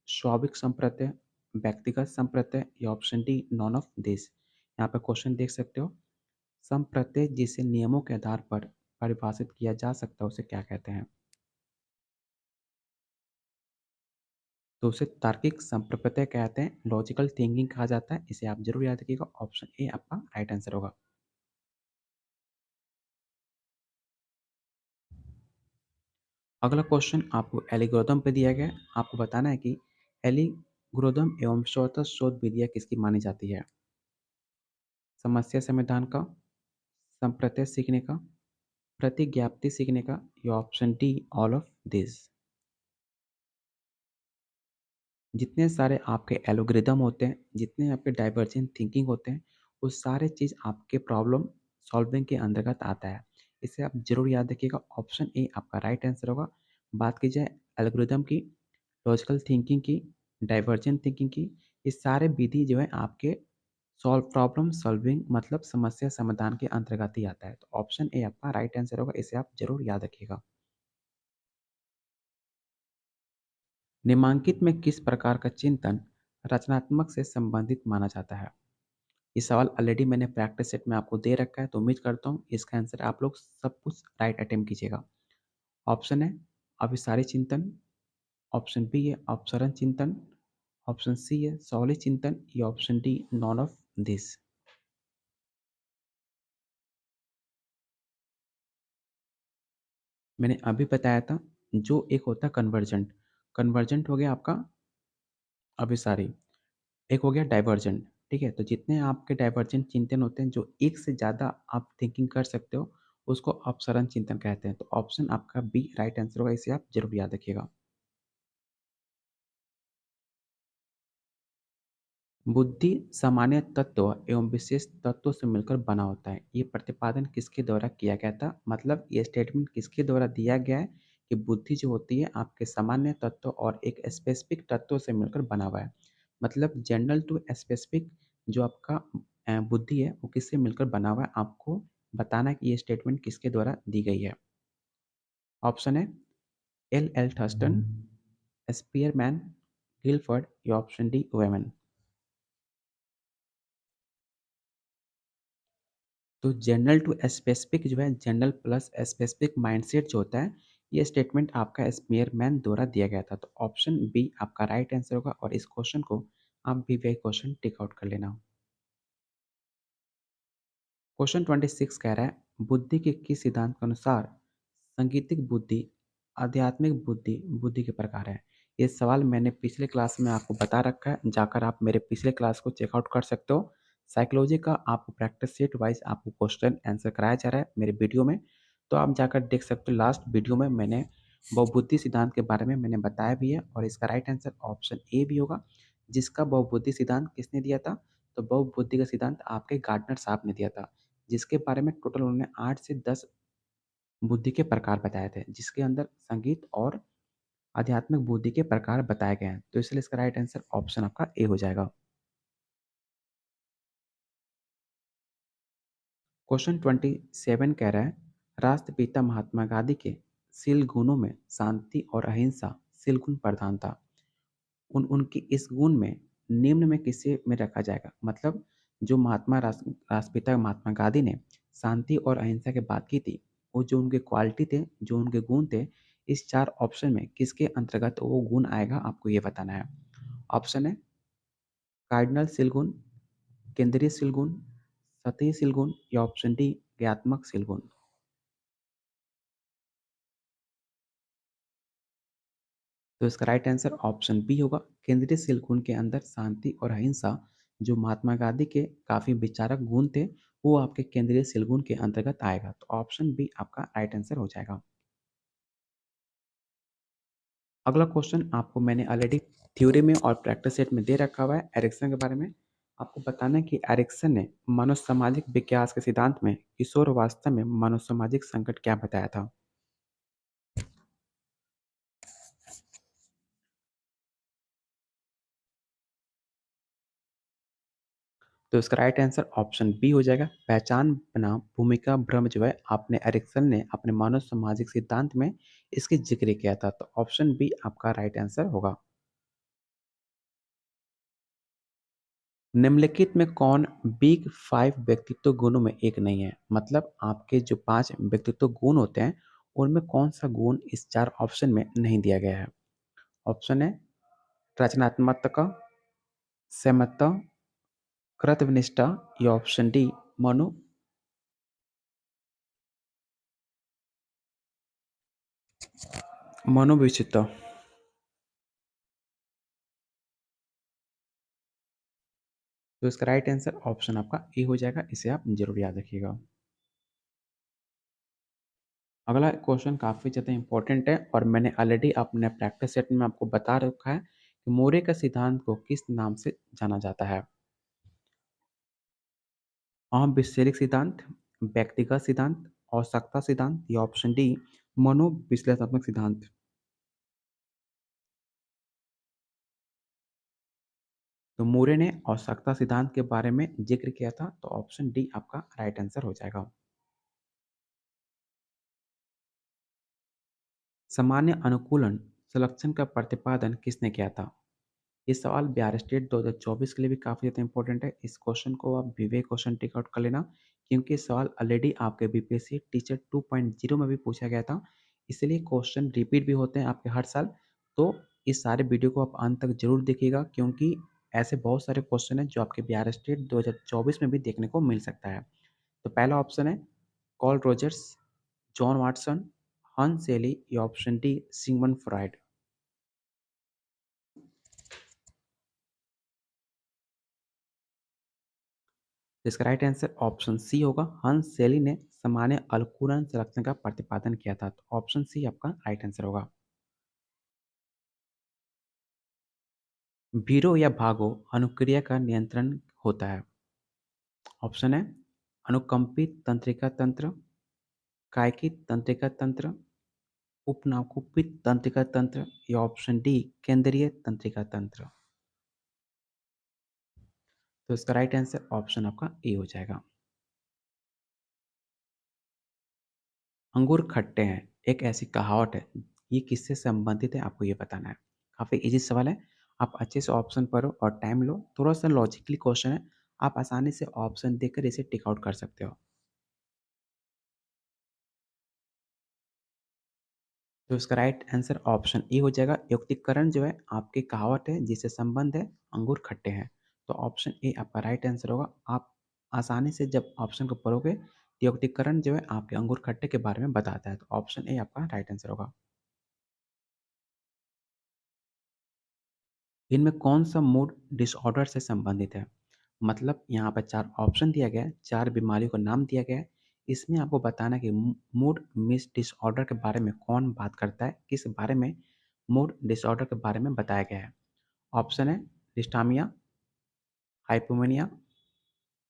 स्वाभाविक संप्रत्यय, व्यक्तिगत संप्रत्यय या option D none of this. यहाँ पे क्वेश्चन देख सकते हो, संप्रत्यय जिसे नियमों के आधार पर परिभाषित किया जा सकता है उसे क्या कहते हैं? तो उसे तार्किक संप्रत्यय कहते हैं, लॉजिकल थिंकिंग कहा जाता है। इसे आप ज़रूर याद रखिएगा, ऑप्शन ए आपका राइट आंसर होगा। अगला क्वेश्चन आपको एल्गोरिथम पे दिया गया है। आपको बताना है कि एल्गोरिथम एवं स्वतः शोध विधियाँ किसकी मानी जाती है? समस्या समाधान का, संप्रत्यय सीखने का, प्रतिज्ञाप्ति सीखने का, या option D all of this. जितने सारे आपके एल्गोरिदम होते हैं, जितने आपके डाइवर्जेंट थिंकिंग होते हैं, वो सारे चीज़ आपके प्रॉब्लम सॉल्विंग के अंतर्गत आता है। इसे आप ज़रूर याद रखिएगा, ऑप्शन ए आपका राइट आंसर होगा। बात की जाए एल्गोरिदम की, लॉजिकल थिंकिंग की, डाइवर्जेंट थिंकिंग की, ये सारे विधि जो है आपके प्रॉब्लम सॉल्विंग मतलब समस्या समाधान के अंतर्गत ही आता है। तो ऑप्शन ए आपका राइट आंसर होगा, इसे आप ज़रूर याद रखिएगा। निम्नांकित में किस प्रकार का चिंतन रचनात्मक से संबंधित माना जाता है? ये सवाल ऑलरेडी मैंने प्रैक्टिस सेट में आपको दे रखा है, तो उम्मीद करता हूँ इसका आंसर आप लोग सब कुछ राइट अटेम्प्ट कीजिएगा। ऑप्शन है अभिसारी चिंतन, ऑप्शन बी है अपसरण चिंतन, ऑप्शन सी है सौली चिंतन, या option D none of this. मैंने अभी बताया था, जो एक होता है कन्वर्जेंट, कन्वर्जेंट हो गया आपका अभिसारी, एक हो गया डाइवर्जेंट। ठीक है, तो जितने आपके डाइवर्जेंट चिंतन होते हैं जो एक से ज़्यादा आप थिंकिंग कर सकते हो, उसको अपसरण चिंतन कहते हैं। तो ऑप्शन आपका बी राइट आंसर होगा, इसे आप जरूर याद रखिएगा। बुद्धि सामान्य तत्व एवं विशेष तत्वों से मिलकर बना होता है, ये प्रतिपादन किसके द्वारा किया गया था? मतलब ये स्टेटमेंट किसके द्वारा दिया गया है कि बुद्धि जो होती है आपके सामान्य तत्व और एक स्पेसिफिक तत्व से मिलकर बना हुआ है। मतलब जनरल टू स्पेसिफिक जो आपका बुद्धि है वो किससे मिलकर बना हुआ है, आपको बताना है कि ये स्टेटमेंट किसके द्वारा दी गई है। ऑप्शन है L L Thurston, Spearman, Gilford, या ऑप्शन डी वेमन। तो जनरल टू स्पेसिफिक जो है, जनरल प्लस स्पेसिफिक माइंडसेट जो होता है, ये स्टेटमेंट आपका स्पीयरमैन द्वारा दिया गया था। तो ऑप्शन बी आपका राइट आंसर होगा, और इस क्वेश्चन को आप भी वही क्वेश्चन टिक आउट कर लेना। क्वेश्चन 26 कह रहा है बुद्धि के किस सिद्धांत के अनुसार संगीतिक बुद्धि, आध्यात्मिक बुद्धि बुद्धि के प्रकार है? ये सवाल मैंने पिछले क्लास में आपको बता रखा है, जाकर आप मेरे पिछले क्लास को चेकआउट कर सकते हो। साइकोलॉजी का आपको प्रैक्टिस सेट वाइज आपको क्वेश्चन आंसर कराया जा रहा है मेरे वीडियो में, तो आप जाकर देख सकते हो। लास्ट वीडियो में मैंने बहुबुद्धि सिद्धांत के बारे में मैंने बताया भी है, और इसका राइट आंसर ऑप्शन ए भी होगा। जिसका बहुबुद्धि सिद्धांत किसने दिया था? तो बहुबुद्धि का सिद्धांत आपके गार्डनर साहब ने दिया था, जिसके बारे में टोटल उन्होंने 8 से 10 बुद्धि के प्रकार बताए थे, जिसके अंदर संगीत और आध्यात्मिक बुद्धि के प्रकार बताए गए हैं। तो इसलिए इसका राइट आंसर ऑप्शन आपका ए हो जाएगा। क्वेश्चन 27 कह रहा है राष्ट्रपिता महात्मा गांधी के शील गुणों में शांति और अहिंसा शील गुण प्रधान था। उनकी इस गुण में निम्न में किसे में रखा जाएगा? मतलब जो राष्ट्रपिता महात्मा गांधी ने शांति और अहिंसा की बात की थी, वो जो उनके क्वालिटी थे, जो उनके गुण थे, इस चार ऑप्शन में किसके अंतर्गत वो गुण आएगा, आपको ये बताना है। ऑप्शन है कार्डिनल शील गुण, केंद्रीय शील गुण, सतही शील गुण, या ऑप्शन डी ज्ञात्मक शील गुण। तो इसका राइट आंसर ऑप्शन बी होगा। केंद्रीय शील गुण के अंदर शांति और अहिंसा जो महात्मा गांधी के काफी विचारक गुण थे, वो आपके केंद्रीय शील गुण के अंतर्गत आएगा। तो ऑप्शन बी आपका राइट आंसर हो जाएगा। अगला क्वेश्चन आपको मैंने ऑलरेडी थ्योरी में और प्रैक्टिस सेट में दे रखा हुआ है एरिक्सन के बारे में। आपको बताना है कि एरिक्सन ने मनोसामाजिक विकास के सिद्धांत में किशोर वास्तव में मनोसामाजिक संकट क्या बताया था? तो इसका राइट आंसर ऑप्शन बी हो जाएगा। पहचान बनाम भूमिका भ्रम जो है, आपने एरिक्सन ने अपने मानव सामाजिक सिद्धांत में इसकी जिक्र किया था। तो ऑप्शन बी आपका राइट आंसर होगा। निम्नलिखित में कौन बिग 5 व्यक्तित्व गुणों में एक नहीं है? मतलब आपके जो 5 व्यक्तित्व गुण होते हैं, उनमें कौन-सा गुण इस 4 ऑप्शन में नहीं दिया गया है? ऑप्शन है रचनात्मकता, सेमता, कृतनिष्ठा या ऑप्शन डी मनोविशिष्टता। तो इसका राइट आंसर ऑप्शन आपका ए हो जाएगा, इसे आप ज़रूर याद रखिएगा। अगला क्वेश्चन काफ़ी ज़्यादा इम्पोर्टेंट है और मैंने ऑलरेडी अपने प्रैक्टिस सेट में आपको बता रखा है कि मूरे का सिद्धांत को किस नाम से जाना जाता है। विश्लेषिक सिद्धांत, व्यक्तिगत सिद्धांत, आवश्यकता सिद्धांत या ऑप्शन डी मनोविश्लेषणात्मक सिद्धांत। तो मूरे ने आवश्यकता सिद्धांत के बारे में जिक्र किया था, तो ऑप्शन डी आपका राइट आंसर हो जाएगा। सामान्य अनुकूलन संरक्षण का प्रतिपादन किसने किया था? ये सवाल बिहार स्टेट 2024 के लिए भी काफ़ी ज़्यादा इंपॉर्टेंट है। इस क्वेश्चन को आप विवेक क्वेश्चन टिक आउट कर लेना, क्योंकि ये सवाल ऑलरेडी आपके बीपीएससी टीचर 2.0 में भी पूछा गया था। इसलिए क्वेश्चन रिपीट भी होते हैं आपके हर साल। तो इस सारे वीडियो को आप अंत तक जरूर देखिएगा, क्योंकि ऐसे बहुत सारे क्वेश्चन हैं जो आपके बिहार स्टेट 2024 में भी देखने को मिल सकता है। तो पहला ऑप्शन है कॉल रोजर्स, जॉन वाटसन, हंस सेली या ऑप्शन डी सिगमंड फ्रॉइड। इसका राइट आंसर ऑप्शन सी होगा। हंस सेली ने सामान्य अनुकूलन संरक्षण का प्रतिपादन किया था, तो ऑप्शन सी आपका राइट आंसर होगा। भीरो या भागो अनुक्रिया का नियंत्रण होता है। ऑप्शन है अनुकंपित तंत्रिका तंत्र, कायिकी तंत्रिका तंत्र, उपनाकुपित तंत्रिका तंत्र या ऑप्शन डी केंद्रीय तंत्रिका तंत्र। तो इसका राइट आंसर ऑप्शन आपका ए हो जाएगा। अंगूर खट्टे हैं एक ऐसी कहावत है, ये किससे संबंधित है आपको ये बताना है। काफ़ी इजी सवाल है, आप अच्छे से ऑप्शन पढ़ो और टाइम लो। थोड़ा सा लॉजिकली क्वेश्चन है, आप आसानी से ऑप्शन देखकर इसे टिक आउट कर सकते हो। तो इसका राइट आंसर ऑप्शन ए हो जाएगा। युक्तिकरण जो है आपकी कहावत है जिससे संबंध है अंगूर खट्टे हैं, तो ऑप्शन ए आपका राइट आंसर होगा। आप आसानी से जब ऑप्शन को पढ़ोगे तो युक्तिकरण जो है आपके अंगूर खट्टे के बारे में बताता है, तो ऑप्शन ए आपका राइट आंसर होगा। इनमें कौन-सा मूड डिसऑर्डर से संबंधित है? मतलब यहाँ पे 4 ऑप्शन दिया गया है, 4 बीमारियों का नाम दिया गया है। इसमें आपको बताना है कि मूड मिस डिसऑर्डर के बारे में कौन बात करता है? किस बारे में मूड डिसऑर्डर के बारे में बताया गया है? ऑप्शन है डिस्टामिया, हाइपोमेनिया,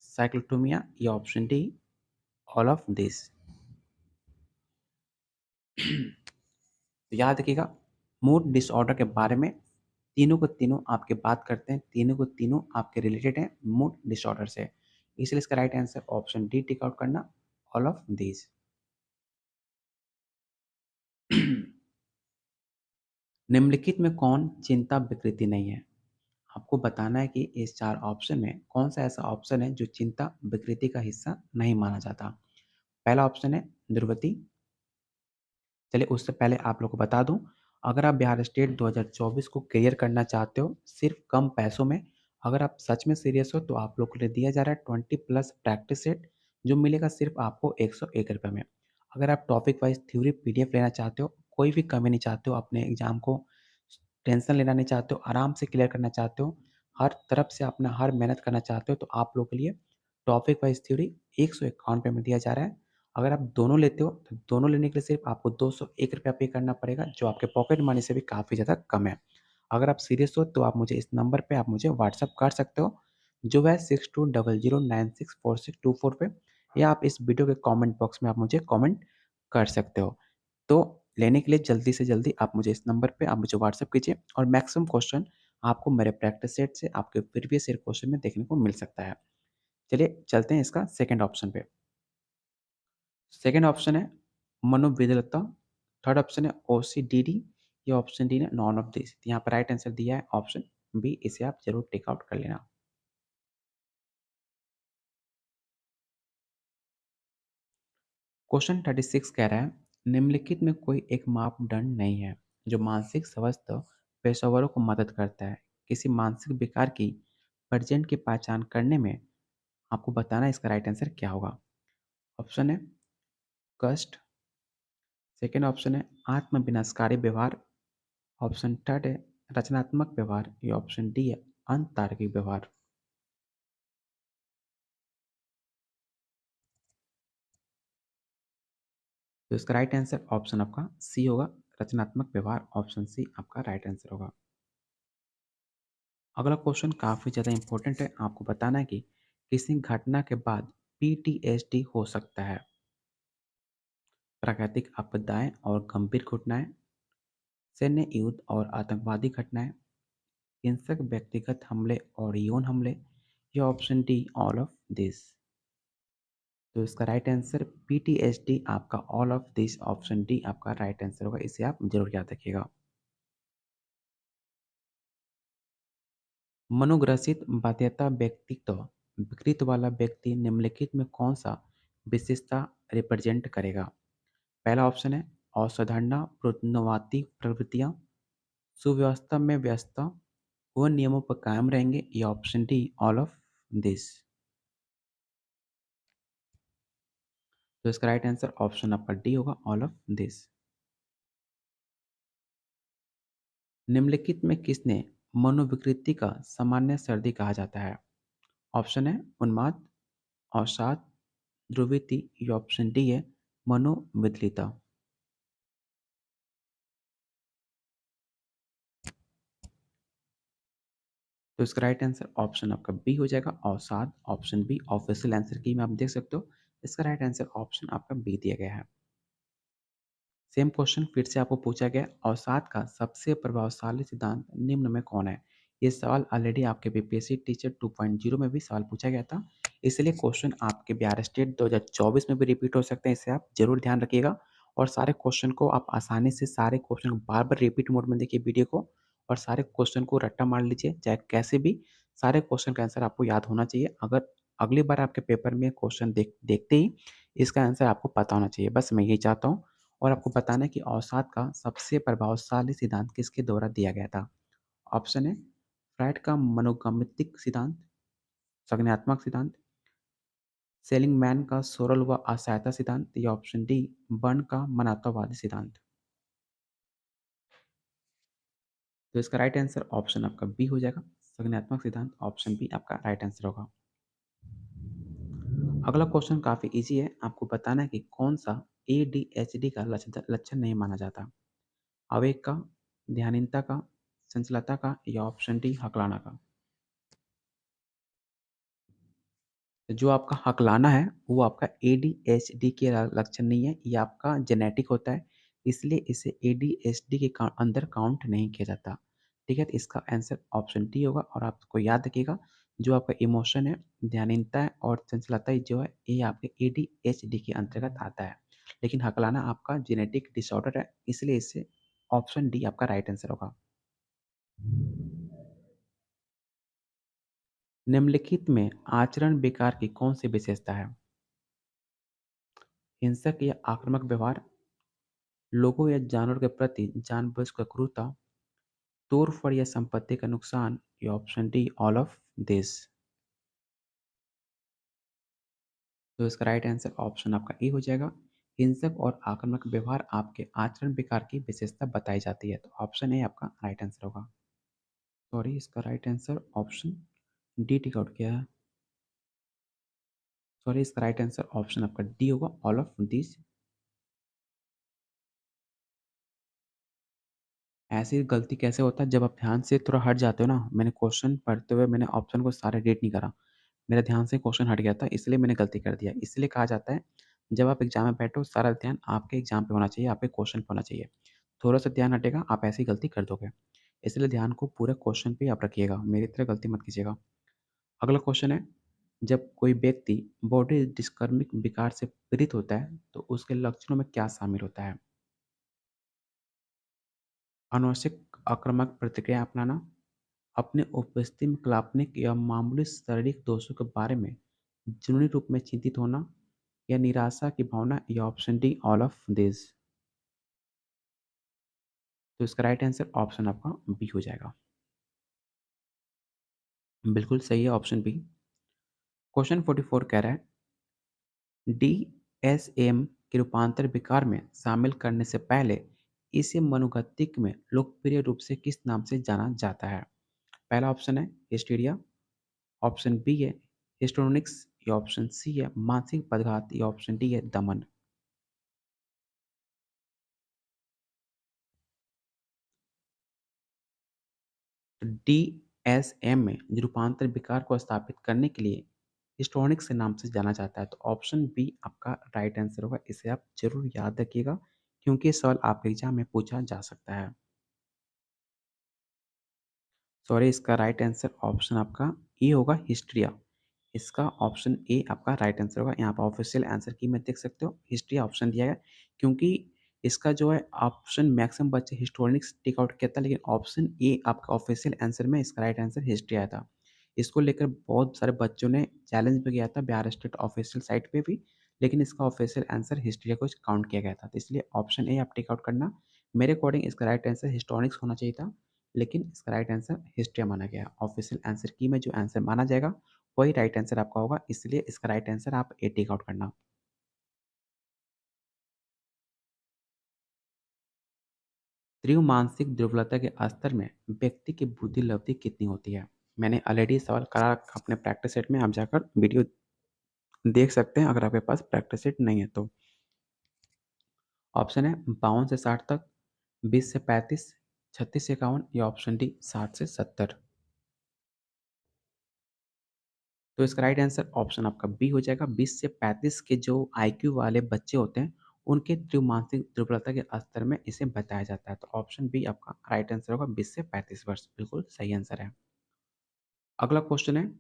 साइक्लोटोमिया या option D all of this. तो याद रखिएगा, मूड डिसऑर्डर के बारे में तीनों को तीनों आपके बात करते हैं, तीनों को तीनों आपके रिलेटेड हैं मूड डिसऑर्डर से। इसलिए इसका right answer option D tick out करना, ऑल ऑफ दीज। निम्नलिखित में कौन चिंता विकृति नहीं है? आपको बताना है कि इस 4 ऑप्शन में कौन सा ऐसा ऑप्शन है जो चिंता विकृति का हिस्सा नहीं माना जाता। पहला ऑप्शन है दुर्गति। चलिए उससे पहले आप लोग को बता दूं, अगर आप बिहार स्टेट 2024 को क्लियर करना चाहते हो सिर्फ कम पैसों में, अगर आप सच में सीरियस हो, तो आप लोग के लिए दिया जा रहा है 20 प्लस प्रैक्टिस सेट, जो मिलेगा सिर्फ आपको 101 रुपये में। अगर आप टॉपिक वाइज थ्योरी पीडीएफ लेना चाहते हो, कोई भी कमी नहीं चाहते हो, अपने एग्जाम को टेंशन लेना नहीं चाहते हो, आराम से क्लियर करना चाहते हो, हर तरफ से अपना हर मेहनत करना चाहते हो, तो आप लोग के लिए टॉपिक वाइज थ्योरी 151 में दिया जा रहा है। अगर आप दोनों लेते हो तो दोनों लेने के लिए सिर्फ आपको 201 रुपया पे करना पड़ेगा, जो आपके पॉकेट मनी से भी काफ़ी ज़्यादा कम है। अगर आप सीरियस हो तो आप मुझे इस नंबर पे आप मुझे व्हाट्सअप कर सकते हो, जो है 6200964624 पे, या आप इस वीडियो के कमेंट बॉक्स में आप मुझे कमेंट कर सकते हो। तो लेने के लिए जल्दी से जल्दी आप मुझे इस नंबर पे आप मुझे व्हाट्सअप कीजिए, और मैक्सिमम क्वेश्चन आपको मेरे प्रैक्टिस सेट से आपके प्रीवियस ईयर क्वेश्चन में देखने को मिल सकता है। चलिए चलते हैं इसका सेकंड ऑप्शन पे। सेकंड ऑप्शन है मनोविकलता, थर्ड ऑप्शन है ओसीडीडी, या ऑप्शन डी है नॉन ऑफ दिस। यहाँ पर राइट आंसर दिया है ऑप्शन बी, इसे आप जरूर टेक आउट कर लेना। क्वेश्चन 36 कह रहा है, निम्नलिखित में कोई एक मापदंड नहीं है जो मानसिक स्वास्थ्य पेशेवरों को मदद करता है। किसी मानसिक विकार की प्रेजेंट की पहचान करने में आपको बताना है इसका राइट आंसर क्या होगा। ऑप्शन है कष्ट, सेकेंड ऑप्शन है आत्म विनाशकारी व्यवहार, ऑप्शन थर्ड है रचनात्मक व्यवहार, या ऑप्शन डी है अतार्किक व्यवहार। तो इसका राइट आंसर ऑप्शन आपका सी होगा, रचनात्मक व्यवहार। ऑप्शन सी आपका राइट आंसर होगा। अगला क्वेश्चन काफ़ी ज़्यादा इंपॉर्टेंट है। आपको बताना है कि किसी घटना के बाद पीटीएसडी हो सकता है। प्राकृतिक आपदाएं और गंभीर घटनाएं, सैन्य युद्ध और आतंकवादी घटनाएं, हिंसक व्यक्तिगत हमले और यौन हमले, या option D all of this. तो इसका राइट आंसर पीटीएसडी आपका all of this, option D आपका राइट आंसर होगा। इसे आप जरूर याद रखिएगा। मनोग्रसित बाध्यता व्यक्तित्व विकृत वाला व्यक्ति निम्नलिखित में कौन सा विशेषता रिप्रेजेंट करेगा। पहला ऑप्शन है असाधारण पुनर्वाती प्रवृत्तियां, सुव्यवस्था में व्यस्तता, वो नियमों पर कायम रहेंगे, या option D all of this. तो इसका राइट आंसर ऑप्शन आपका डी होगा, ऑल ऑफ दिस। निम्नलिखित में किसने मनोविकृति का सामान्य सर्दी कहा जाता है। ऑप्शन है उन्माद, अवसाद, ध्रुवीति, या ऑप्शन डी है मनोविचलिता। तो इसका राइट आंसर ऑप्शन आपका बी हो जाएगा, अवसाद। ऑप्शन बी ऑफिशियल आंसर की में आप देख सकते हो। इसका राइट आंसर ऑप्शन आपका बी दिया गया है। सेम क्वेश्चन फिर से आपको पूछा गया, अवसाद का सबसे प्रभावशाली सिद्धांत निम्न में कौन है। ये सवाल ऑलरेडी आपके बीपीएससी टीचर 2.0 में भी सवाल पूछा गया था, इसलिए क्वेश्चन आपके बिहार स्टेट 2024 में भी रिपीट हो सकते हैं। इसे आप जरूर ध्यान रखिएगा, और सारे क्वेश्चन को आप आसानी से सारे क्वेश्चन को बार बार रिपीट मोड में देखिए वीडियो को, और सारे क्वेश्चन को रट्टा मार लीजिए, चाहे कैसे भी सारे क्वेश्चन का आंसर आपको याद होना चाहिए। अगर अगली बार आपके पेपर में क्वेश्चन देखते ही इसका आंसर आपको पता होना चाहिए, बस मैं यही चाहता हूँ। और आपको बताना है कि अवसाद का सबसे प्रभावशाली सिद्धांत किसके द्वारा दिया गया था। ऑप्शन है फ्राइड का मनोगमितिक सिद्धांत, संज्ञानात्मक सिद्धांत, सेलिंगमैन का सोरल व असहायता सिद्धांत, या ऑप्शन डी बर्न का मनातावादी सिद्धांत। तो इसका राइट आंसर ऑप्शन आपका बी हो जाएगा, संज्ञानात्मक सिद्धांत। ऑप्शन बी आपका राइट आंसर होगा। अगला क्वेश्चन काफी इजी है। आपको बताना है कि कौन सा एडीएचडी का लक्षण नहीं माना जाता। आवेग का, ध्यानहीनता का, संचलता का, या ऑप्शन डी हकलाना का। तो जो आपका हकलाना है वो आपका एडीएचडी के लक्षण नहीं है, ये आपका जेनेटिक होता है, इसलिए इसे एडीएचडी के अंदर काउंट नहीं किया जाता। ठीक है, तो इसका आंसर ऑप्शन डी होगा। और आपको याद रखिएगा, जो आपका इमोशन है, ध्यानहीनता है और चंचलता जो है, ये आपके एडीएचडी के अंतर्गत आता है। लेकिन हकलाना आपका जेनेटिक डिसऑर्डर है, इसलिए इसे ऑप्शन डी आपका राइट आंसर होगा। निम्नलिखित में आचरण विकार की कौन सी विशेषता है। हिंसक या आक्रामक व्यवहार, लोगों या जानवर के प्रति जानबूझकर क्रूरता, तोड़फोड़ या संपत्ति का नुकसान, या option D all of this. तो इसका राइट आंसर ऑप्शन आपका ए हो जाएगा। हिंसक और आक्रामक व्यवहार आपके आचरण विकार की विशेषता बताई जाती है, तो ऑप्शन ए आपका राइट आंसर होगा। सॉरी, इसका right answer option D tick out किया है। सॉरी, इसका राइट आंसर ऑप्शन आपका डी होगा, ऑल ऑफ दिस। ऐसी गलती कैसे होता है, जब आप ध्यान से थोड़ा हट जाते हो ना। मैंने क्वेश्चन पढ़ते हुए मैंने ऑप्शन को सारे रीड नहीं करा, मेरा ध्यान से क्वेश्चन हट गया था, इसलिए मैंने गलती कर दिया। इसलिए कहा जाता है, जब आप एग्जाम में बैठो सारा ध्यान आपके एग्जाम पे होना चाहिए, आपके क्वेश्चन पे होना चाहिए। थोड़ा सा ध्यान हटेगा, आप ऐसी गलती कर दोगे। इसलिए ध्यान को पूरे क्वेश्चन पे आप रखिएगा, मेरी तरह गलती मत कीजिएगा। अगला क्वेश्चन है, जब कोई व्यक्ति बॉडी डिस्कर्मिक विकार से पीड़ित होता है तो उसके लक्षणों में क्या शामिल होता है। अनावश्यक आक्रामक प्रतिक्रिया अपनाना, अपने उपस्थिति में काल्पनिक या मामूली शारीरिक दोषों के बारे में जुनूनी रूप में चिंतित होना, या निराशा की भावना, या option D all of this. तो इसका राइट आंसर ऑप्शन आपका बी हो जाएगा। बिल्कुल सही है ऑप्शन बी। क्वेश्चन 44 कह रहा है, डीएसएम के रूपांतर विकार में शामिल करने से पहले इसे मनोगतिक में लोकप्रिय रूप से किस नाम से जाना जाता है? पहला ऑप्शन है हिस्टीरिया, ऑप्शन बी है हिस्टोनिक्स, या ऑप्शन सी है मानसिक पदाघात, या ऑप्शन डी है दमन। डीएसएम में रूपांतर विकार को स्थापित करने के लिए हिस्टोनिक्स के नाम से जाना जाता है। तो ऑप्शन बी आपका राइट आंसर होगा। इसे आप जरूर याद रखिएगा, क्योंकि ये सवाल आपके एग्जाम में पूछा जा सकता है। सॉरी, इसका राइट आंसर ऑप्शन आपका ए होगा, हिस्ट्रिया। इसका ऑप्शन ए आपका राइट आंसर होगा। यहाँ पर ऑफिशियल आंसर की में देख सकते हो, हिस्ट्री ऑप्शन दिया गया, क्योंकि इसका जो है ऑप्शन मैक्सिमम बच्चे हिस्टोरिक्स टिक आउट किया था, लेकिन ऑप्शन ए आपका ऑफिशियल आंसर में इसका राइट आंसर हिस्ट्री आया था। इसको लेकर बहुत सारे बच्चों ने चैलेंज भी किया था बिहार स्टेट ऑफिशियल साइट पे भी, लेकिन इसका ऑफिशियल आंसर हिस्ट्री को काउंट किया गया था। तो इसलिए ऑप्शन ए आप टिक आउट करना। मेरे अकॉर्डिंग इसका राइट आंसर हिस्टोरिक्स होना चाहिए था, लेकिन इसका राइट आंसर हिस्ट्री माना गया। ऑफिशियल आंसर की में जो आंसर माना जाएगा वही राइट आंसर आपका होगा, इसलिए इसका राइट आंसर आप ए टेक आउट करना। तीव्र मानसिक दुर्बलता के स्तर में व्यक्ति की बुद्धि लब्धि कितनी होती है? मैंने ऑलरेडी सवाल करा रखा अपने प्रैक्टिस सेट में, आप जाकर वीडियो देख सकते हैं अगर आपके पास प्रैक्टिस सेट नहीं है तो। ऑप्शन है 52 से 60 तक, 20 से 35, 36 से 51, या ऑप्शन डी 60 से 70। तो इसका राइट आंसर ऑप्शन आपका बी हो जाएगा। 20 से 35 के जो आईक्यू वाले बच्चे होते हैं, उनके तीव्र मानसिक दुर्बलता के स्तर में इसे बताया जाता है। तो ऑप्शन बी आपका राइट आंसर होगा, 20 से 35 वर्ष बिल्कुल सही आंसर है। अगला क्वेश्चन है,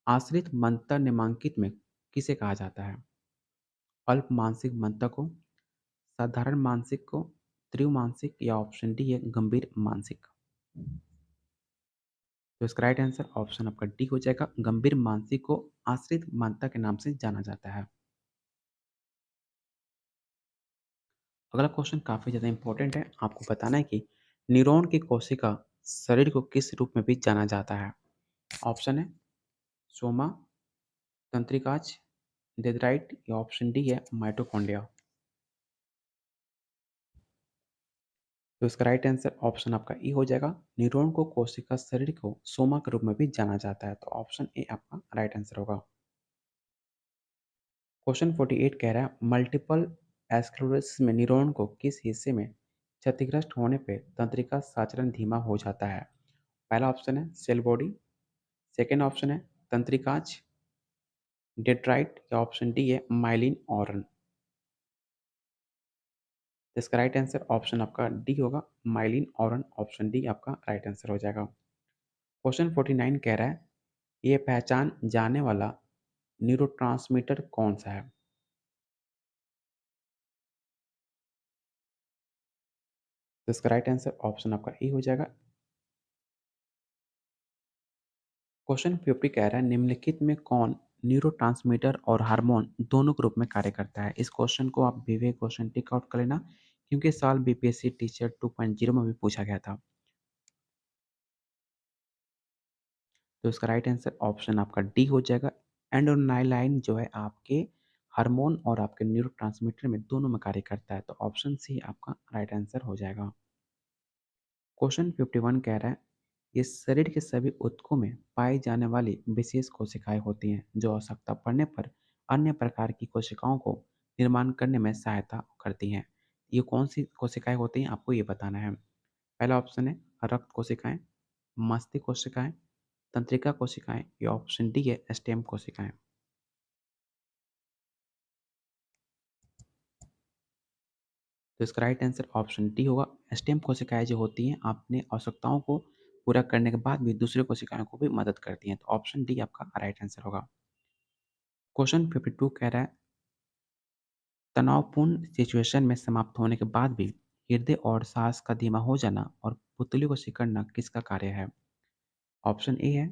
आश्रित मंतर निम्नलिखित में किसे कहा जाता है? अल्प मानसिक मंतर को, साधारण मानसिक को, तीव्र मानसिक, या ऑप्शन डी है गंभीर मानसिक। तो इसका राइट आंसर ऑप्शन आपका डी हो जाएगा। गंभीर मानसिक को आश्रित मानता के नाम से जाना जाता है। अगला क्वेश्चन काफ़ी ज़्यादा इंपॉर्टेंट है। आपको बताना है कि न्यूरॉन की कोशिका शरीर को किस रूप में भी जाना जाता है? ऑप्शन है सोमा, तंत्रिकाज, डेंड्राइट, या ऑप्शन डी है माइटोकॉन्ड्रिया। तो इसका राइट आंसर ऑप्शन आपका ई हो जाएगा। न्यूरॉन को कोशिका शरीर को सोमा के रूप में भी जाना जाता है। तो ऑप्शन ए आपका राइट आंसर होगा। क्वेश्चन 48 कह रहा है, मल्टीपल स्क्लेरोसिस में न्यूरॉन को किस हिस्से में क्षतिग्रस्त होने पर तंत्रिका संचरण धीमा हो जाता है? पहला ऑप्शन है सेल बॉडी, सेकेंड ऑप्शन है तंत्रिकाज, डेट्राइट, या ऑप्शन डी है माइलिन ऑरन। इसका राइट आंसर ऑप्शन आपका डी होगा, माइलिन ऑरन। ऑप्शन डी आपका राइट आंसर हो जाएगा। क्वेश्चन 49 कह रहा है, ये पहचान जाने वाला न्यूरोट्रांसमीटर कौन सा है? तो इसका राइट आंसर ऑप्शन आपका ए हो जाएगा। क्वेश्चन 50 कह रहा है, निम्नलिखित में कौन न्यूरोट्रांसमीटर और हार्मोन दोनों के रूप में कार्य करता है? इस क्वेश्चन को आप विवेक क्वेश्चन टिक आउट कर लेना, क्योंकि इस साल बीपीएससी टीचर 2.0 में भी पूछा गया था। तो इसका राइट आंसर ऑप्शन आपका डी हो जाएगा। एंडोनाइलाइन जो है आपके हार्मोन और आपके न्यूरोट्रांसमीटर में दोनों में कार्य करता है। तो ऑप्शन सी आपका राइट आंसर हो जाएगा। क्वेश्चन 51 कह रहा है, ये शरीर के सभी ऊतकों में पाई जाने वाली विशेष कोशिकाएं होती हैं जो आवश्यकता पड़ने पर अन्य प्रकार की कोशिकाओं को निर्माण करने में सहायता करती हैं। ये कौन सी कोशिकाएं होती हैं आपको ये बताना है। पहला ऑप्शन है रक्त कोशिकाएं, मस्तिष्क कोशिकाएं, तंत्रिका कोशिकाएं, या ऑप्शन डी है स्टेम कोशिकाएं। तो इसका राइट आंसर ऑप्शन डी होगा। स्टेम कोशिकाएं जो होती हैं अपने आवश्यकताओं को पूरा करने के बाद भी दूसरे कोशिकाओं को भी मदद करती हैं। तो ऑप्शन डी आपका राइट आंसर होगा। क्वेश्चन 52 कह रहा है, तनावपूर्ण सिचुएशन में समाप्त होने के बाद भी हृदय और सांस का धीमा हो जाना और पुतली को सिकुड़ना किसका कार्य है? ऑप्शन ए है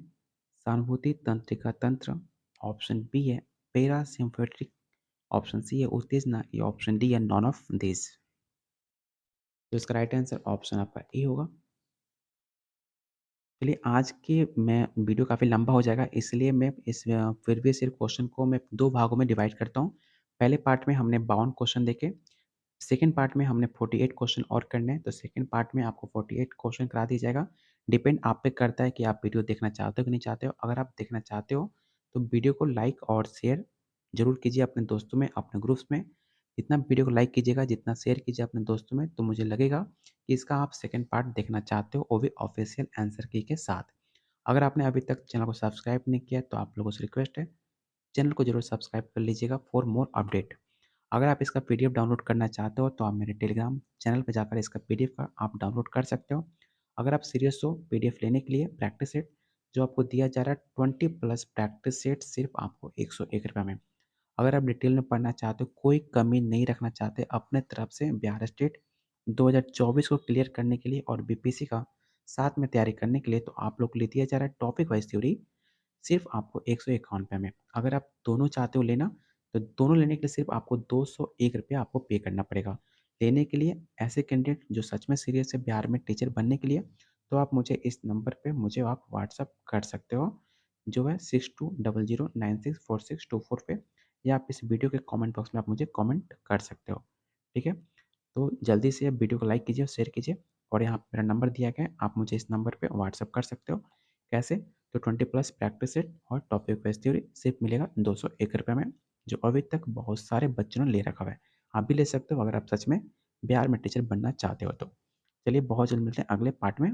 सहानुभूति तंत्रिका तंत्र, ऑप्शन बी है पैरासिम्पैथेटिक, ऑप्शन सी है उत्तेजना या ऑप्शन डी है नॉन ऑफ दिस। तो इसका राइट आंसर ऑप्शन आपका ए होगा। चलिए आज के मैं वीडियो काफ़ी लंबा हो जाएगा इसलिए मैं इस प्रीवियस ईयर क्वेश्चन को मैं 2 भागों में डिवाइड करता हूँ। पहले पार्ट में हमने 52 क्वेश्चन देखे, सेकंड पार्ट में हमने 48 क्वेश्चन और करने हैं, तो सेकंड पार्ट में आपको 48 क्वेश्चन करा दिया जाएगा। डिपेंड आप पे करता है कि आप वीडियो देखना चाहते हो कि नहीं चाहते हो। अगर आप देखना चाहते हो, तो वीडियो को लाइक और शेयर ज़रूर कीजिए अपने दोस्तों में, अपने ग्रुप्स में। जितना वीडियो को लाइक कीजिएगा, जितना शेयर कीजिए अपने दोस्तों में, तो मुझे लगेगा कि इसका आप सेकंड पार्ट देखना चाहते हो, वो भी ऑफ़िशियल आंसर की के साथ। अगर आपने अभी तक चैनल को सब्सक्राइब नहीं किया है, तो आप लोगों से रिक्वेस्ट है, चैनल को ज़रूर सब्सक्राइब कर लीजिएगा फॉर मोर अपडेट। अगर आप इसका पीडीएफ डाउनलोड करना चाहते हो तो आप मेरे टेलीग्राम चैनल पे जाकर इसका पीडीएफ का आप डाउनलोड कर सकते हो। अगर आप सीरियस हो पीडीएफ लेने के लिए प्रैक्टिस सेट जो आपको दिया जा रहा है 20 प्लस प्रैक्टिस सेट सिर्फ आपको 101 रुपये में। अगर आप डिटेल में पढ़ना चाहते हो, कोई कमी नहीं रखना चाहते अपने तरफ से बिहार स्टेट 2024 को क्लियर करने के लिए और बीपीएससी का साथ में तैयारी करने के लिए, तो आप लोग को लिए दिया जा रहा है टॉपिक वाइज थ्योरी सिर्फ आपको 151 रुपये में। अगर आप दोनों चाहते हो लेना, तो दोनों लेने के लिए सिर्फ आपको 201 रुपया आपको पे करना पड़ेगा। लेने के लिए ऐसे कैंडिडेट जो सच में सीरियस है बिहार में टीचर बनने के लिए, तो आप मुझे इस नंबर पे मुझे आप व्हाट्सअप कर सकते हो, जो है 6200964624 पे, या आप इस वीडियो के कमेंट बॉक्स में आप मुझे कमेंट कर सकते हो। ठीक है? तो जल्दी से वीडियो को लाइक कीजिए और शेयर कीजिए, और यहाँ पे मेरा नंबर दिया गया है, आप मुझे इस नंबर पे व्हाट्सअप कर सकते हो। कैसे? तो 20 प्लस प्रैक्टिस सेट और टॉपिक वाइज थ्योरी सिर्फ मिलेगा 201 रुपये में, जो अभी तक बहुत सारे बच्चों ने ले रखा हुआ है। आप भी ले सकते हो अगर आप सच में बिहार में टीचर बनना चाहते हो तो। चलिए बहुत जल्द मिलते हैं अगले पार्ट में।